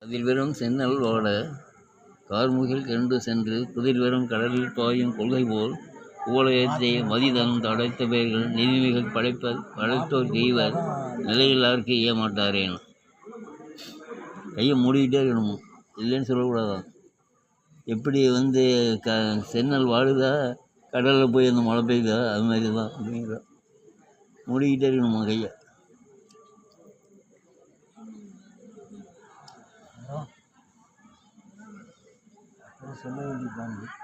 அதில் வெறும் செந்நெல் ஓட கார்முகில் கண்டு சென்று புதிர் வெறும் கடலில் பாயும் கொள்கை போல் ஊழையத்தை மதிதனம் தடைத்த பெயர்கள் நிதிமிகள் படைத்தோர் கெய்வர் நிலையில்லாருக்கு ஏமாட்டாரேன். கையை மூடிக்கிட்டே இருக்கணும், இல்லைன்னு சொல்லக்கூடாதான். எப்படி செந்நெல் வாழுதா, கடலில் போய் அந்த மழை பெய்யுதா, அது மாதிரி தான் அப்படிங்கிற மூடிக்கிட்டே இருக்கணுமா கையை. சொல்ல வேண்டியது